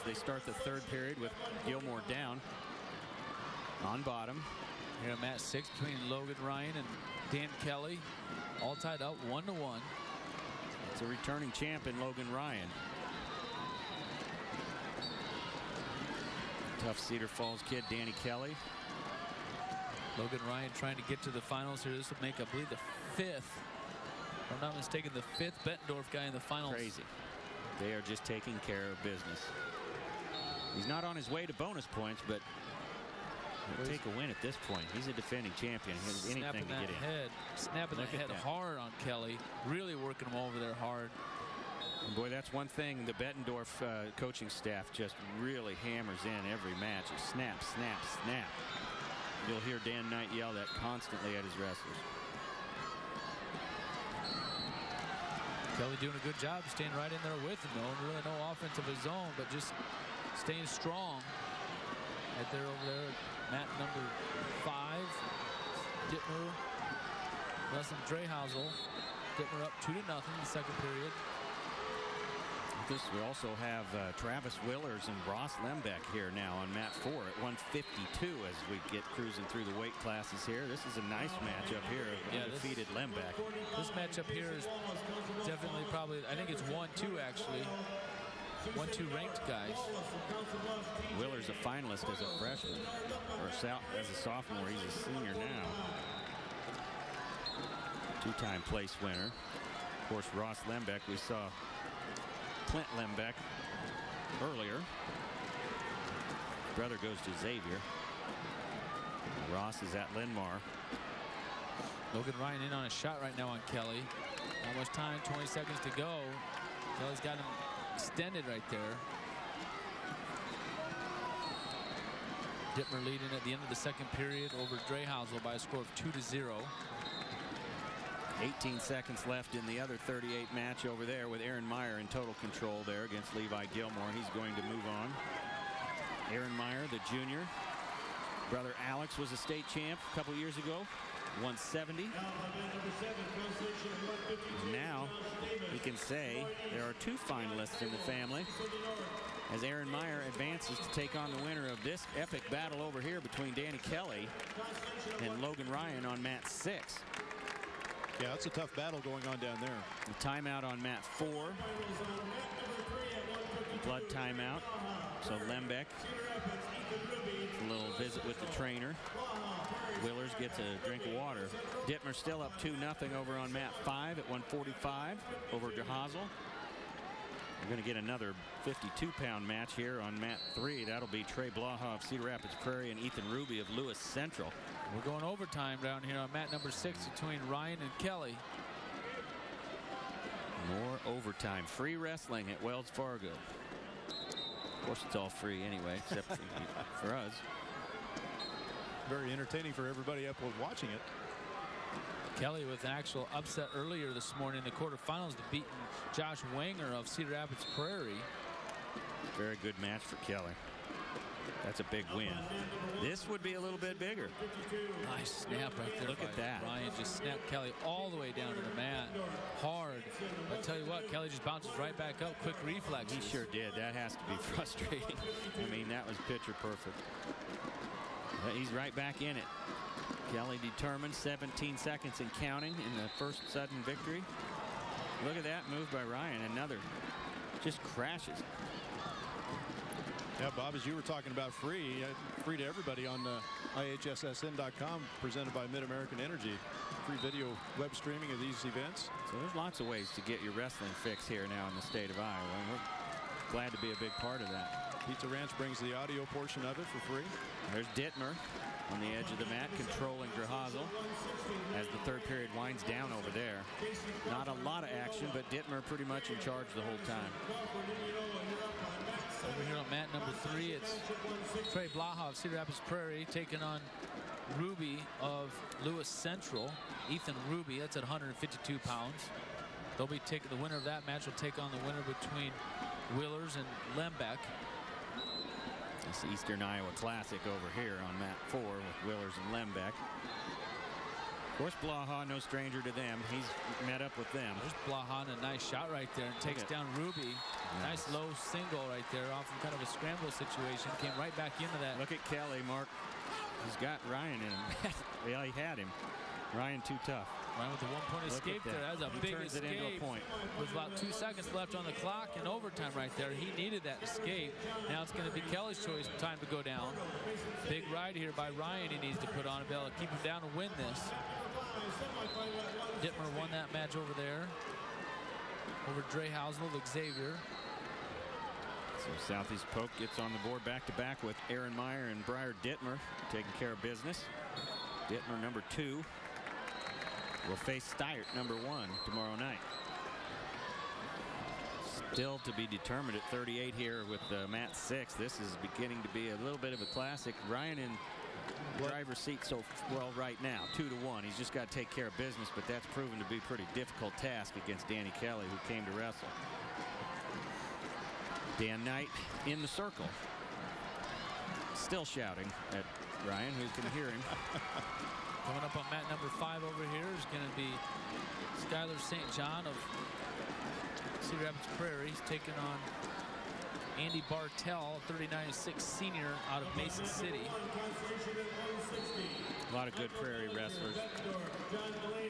they start the third period with Gilmore down on bottom. Here at match 6 between Logan Ryan and Dan Kelly, all tied up 1-1. It's a returning champ in Logan Ryan. Tough Cedar Falls kid, Danny Kelly. Logan Ryan trying to get to the finals here. This will make, I believe, the 5th, if I'm not mistaken, the 5th Bettendorf guy in the finals. Crazy. They are just taking care of business. He's not on his way to bonus points, but he'll take a win at this point. He's a defending champion. He has anything to get in. Snapping that head hard on Kelly. Really working him over there hard. And boy, that's one thing the Bettendorf coaching staff just really hammers in every match. It's snap, snap, snap. You'll hear Dan Knight yell that constantly at his wrestlers. Kelly doing a good job staying right in there with him, though. Really no offense of his own, but just staying strong. Right there over there, mat number 5. Dittmer wrestling Dreyhausel. Dittmer up 2-0 in the second period. We also have Travis Willers and Ross Lembeck here now on mat 4 at 152 as we get cruising through the weight classes here. This is a nice matchup here of undefeated Lembeck. This matchup here is definitely probably, I think it's 1-2 actually. 1-2 ranked guys. Willers a finalist as a freshman, or as a sophomore. He's a senior now. 2-time place winner. Of course, Ross Lembeck, we saw Clint Lembeck earlier. Brother goes to Xavier. Ross is at Linmar. Logan Ryan in on a shot right now on Kelly. Not much time, 20 seconds to go. Kelly's got him extended right there. Dittmer leading at the end of the second period over Dreyhausel by a score of 2-0. 18 seconds left in the other 38 match over there with Aaron Meyer in total control there against Levi Gilmore. He's going to move on. Aaron Meyer, the junior. Brother Alex was a state champ a couple years ago. 170. Now we can say there are 2 finalists in the family as Aaron Meyer advances to take on the winner of this epic battle over here between Danny Kelly and Logan Ryan on mat 6. Yeah, it's a tough battle going on down there. The timeout on mat 4. Blood timeout. So Lembeck, a little visit with the trainer. Willers gets a drink of water. Dittmer still up 2-0 over on mat 5 at 145 over Dreyhausel. We're going to get another 52-pound match here on mat 3. That'll be Trey Blaha of Cedar Rapids Prairie and Ethan Ruby of Lewis Central. We're going overtime down here on mat number 6 between Ryan and Kelly. More overtime. Free wrestling at Wells Fargo. Of course, it's all free anyway, except for us. Very entertaining for everybody up watching it. Kelly with an actual upset earlier this morning in the quarterfinals to beating Josh Wanger of Cedar Rapids Prairie. Very good match for Kelly. That's a big win. This would be a little bit bigger. Nice snap right there. Look at that. Ryan just snapped Kelly all the way down to the mat. Hard. I tell you what, Kelly just bounces right back up. Quick reflexes. He sure did. That has to be frustrating. I mean, that was picture perfect. But he's right back in it. Kelly determined, 17 seconds and counting in the first sudden victory. Look at that move by Ryan. Another just crashes. Yeah, Bob, as you were talking about free to everybody on IHSSN.com, presented by Mid-American Energy. Free video web streaming of these events. So there's lots of ways to get your wrestling fix here now in the state of Iowa. And we're glad to be a big part of that. Pizza Ranch brings the audio portion of it for free. There's Dittmer on the edge of the mat, controlling Dreyhausel as the third period winds down over there. Not a lot of action, but Dittmer pretty much in charge the whole time. Over here on mat number 3, it's Trey Blaha of Cedar Rapids Prairie taking on Ruby of Lewis Central. Ethan Ruby, that's at 152 pounds. They'll be taking the winner of that match will take on the winner between Willers and Lembeck. This Eastern Iowa Classic over here on mat 4 with Willers and Lembeck. Of course, Blaha, no stranger to them. He's met up with them. There's Blaha, a nice shot right there, and takes down Ruby. Nice low single right there off of kind of a scramble situation. Came right back into that. Look at Kelly, Mark. He's got Ryan in him. Yeah, he had him. Ryan too tough. Ryan with the 1-point escape there. That's a big turns escape. it into a point. With about 2 seconds left on the clock in overtime right there. He needed that escape. Now it's going to be Kelly's choice time to go down. Big ride here by Ryan he needs to put on to be able to keep him down and win this. Dittmer won that match over there. Over Trey of Xavier. So Southeast Polk gets on the board back-to-back with Aaron Meyer and Briar Dittmer taking care of business. Dittmer, number 2, will face Steyert, number 1, tomorrow night. Still to be determined at 38 here with Matt 6. This is beginning to be a little bit of a classic. Ryan in driver's seat so well right now, 2-1. He's just got to take care of business, but that's proven to be a pretty difficult task against Danny Kelly, who came to wrestle. Dan Knight in the circle, still shouting at Ryan, who can hear him. Coming up on mat number 5 over here is going to be Skylar St. John of Cedar Rapids Prairie. He's taking on Andy Bartell, 39-6 senior out of Mason City. A lot of good Prairie wrestlers.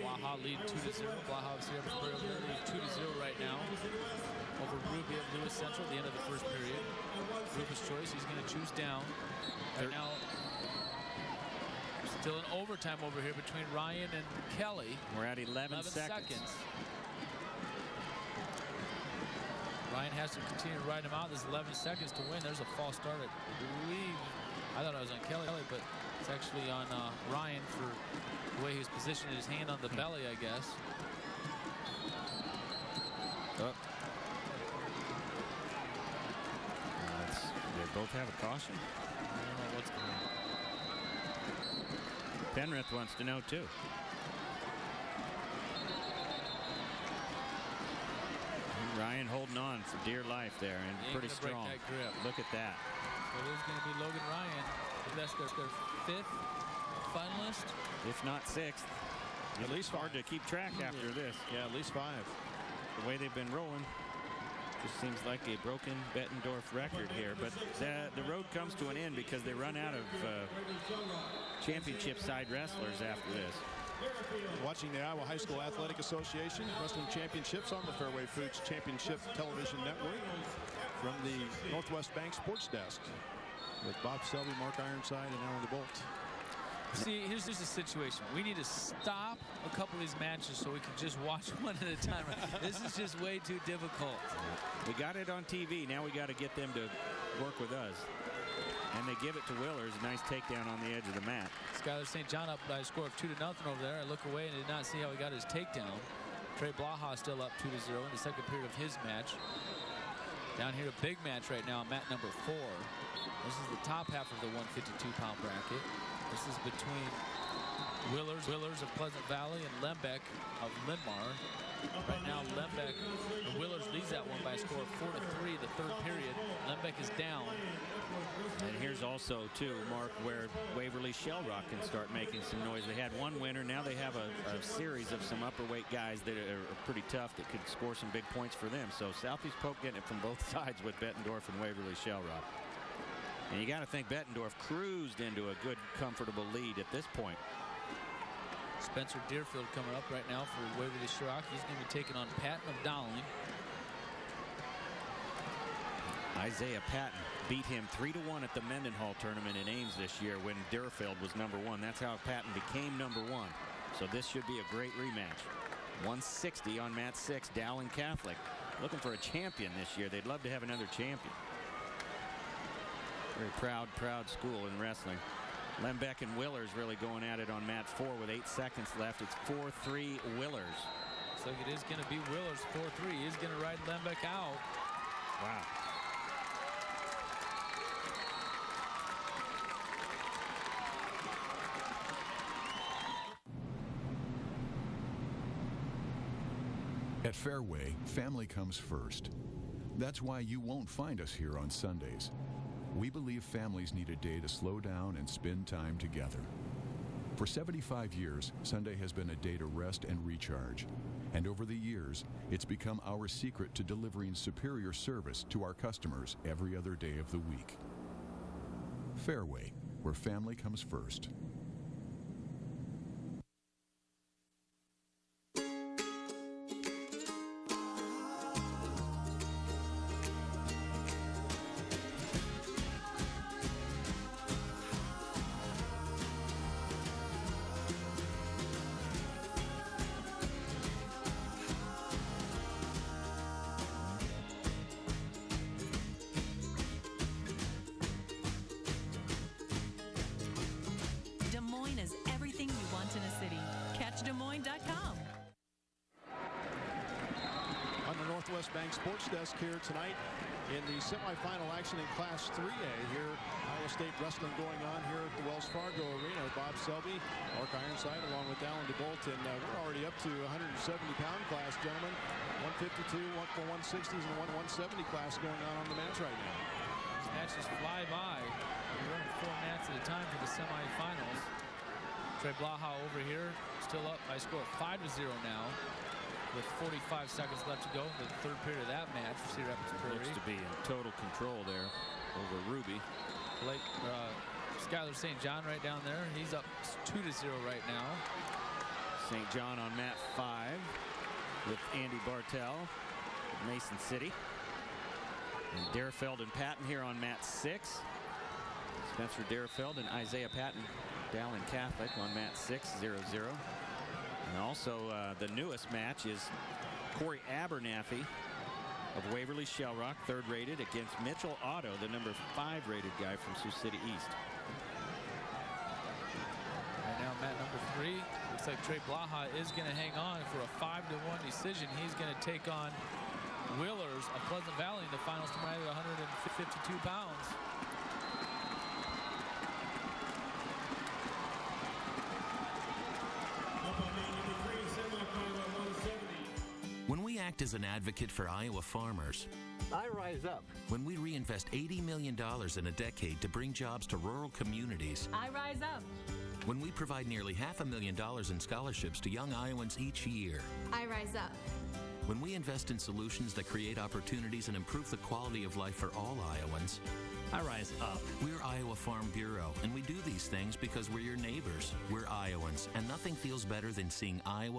Blaha lead 2-0. Blaha of Cedar Rapids Prairie lead 2-0 right now over Ruby of Lewis Central at the end of the first period. Ruby's choice, he's going to choose down. Right now, still in overtime over here between Ryan and Kelly. We're at 11 seconds. Ryan has to continue to ride him out. There's 11 seconds to win. There's a false start, I believe. I thought it was on Kelly, but it's actually on Ryan for the way he was positioning his hand on the belly, I guess. Oh. They both have a caution. I don't know what's going on. Penrith wants to know too. Ryan holding on for dear life there, and pretty strong. Break that grip. Look at that. It is going to be Logan Ryan. That's their 5th finalist, if not 6th. At least hard to keep track after this. Yeah, at least 5. The way they've been rolling, just seems like a broken Bettendorf record here. But the road comes to an end because they run out of championship side wrestlers after this. Watching the Iowa High School Athletic Association Wrestling Championships on the Fairway Foods Championship Television Network from the Northwest Bank Sports Desk with Bob Selby, Mark Ironside, and Alan DeBolt. See, here's just a situation. We need to stop a couple of these matches so we can just watch one at a time. This is just way too difficult. We got it on TV. Now we got to get them to work with us. And they give it to Willers. A nice takedown on the edge of the mat. Skylar St. John up by a score of 2-0 over there. I look away and did not see how he got his takedown. Trey Blaha still up 2-0 in the second period of his match. Down here, a big match right now, mat number 4. This is the top half of the 152-pound bracket. This is between Willers of Pleasant Valley and Lembeck of Linmar. Right now, Willers leads that one by a score of 4-3 the third period. Lembeck is down. And here's also, too, Mark, where Waverly Shell Rock can start making some noise. They had one winner. Now they have a series of some upperweight guys that are pretty tough that could score some big points for them. So Southeast Polk getting it from both sides with Bettendorf and Waverly Shell Rock. And you got to think Bettendorf cruised into a good, comfortable lead at this point. Spencer Deerfield coming up right now for Waverly Shell Rock. He's going to be taking on Patton of Dowling. Isaiah Patton beat him 3-1 at the Mendenhall tournament in Ames this year when Deerfield was number 1. That's how Patton became number 1. So this should be a great rematch. 160 on mat 6, Dowling Catholic. Looking for a champion this year. They'd love to have another champion. Very proud school in wrestling. Lembeck and Willers really going at it on mat 4 with 8 seconds left. It's 4-3 Willers. So it is going to be Willers 4-3. He's going to ride Lembeck out. Wow. At Fairway, family comes first. That's why you won't find us here on Sundays. We believe families need a day to slow down and spend time together. For 75 years, Sunday has been a day to rest and recharge. And over the years, it's become our secret to delivering superior service to our customers every other day of the week. Fairway, where family comes first. Bank Sports Desk here tonight in the semifinal action in Class 3A. Here, Iowa State wrestling going on here at the Wells Fargo Arena with Bob Selby, Mark Ironside, along with Alan DeBolt. And we're already up to 170-pound class, gentlemen. 152, 160s, and 170 class going on the mats right now. These matches fly by. We're running 4 mats at a time for the semifinals. Trey Blaha over here, still up by a score of 5-0 now, with 45 seconds left to go in the third period of that match for Cedar Rapids Prairie. Looks to be in total control there over Ruby. Skylar St. John right down there. He's up 2-0 right now. St. John on mat 5 with Andy Bartell of Mason City. And Darefeld and Patton here on mat 6. Spencer Darefeld and Isaiah Patton, Dowling Catholic on mat 6, 0-0. And also the newest match is Corey Abernathy of Waverly Shellrock, 3rd rated, against Mitchell Otto, the number 5 rated guy from Sioux City East. Right now, mat number 3. Looks like Trey Blaha is going to hang on for a 5-1 decision. He's going to take on Willers of Pleasant Valley in the finals tonight at 152 pounds. When we act as an advocate for Iowa farmers, I rise up. When we reinvest $80 million in a decade to bring jobs to rural communities, I rise up. When we provide nearly $500,000 in scholarships to young Iowans each year, I rise up. When we invest in solutions that create opportunities and improve the quality of life for all Iowans, I rise up. We're Iowa Farm Bureau, and we do these things because we're your neighbors. We're Iowans, and nothing feels better than seeing Iowa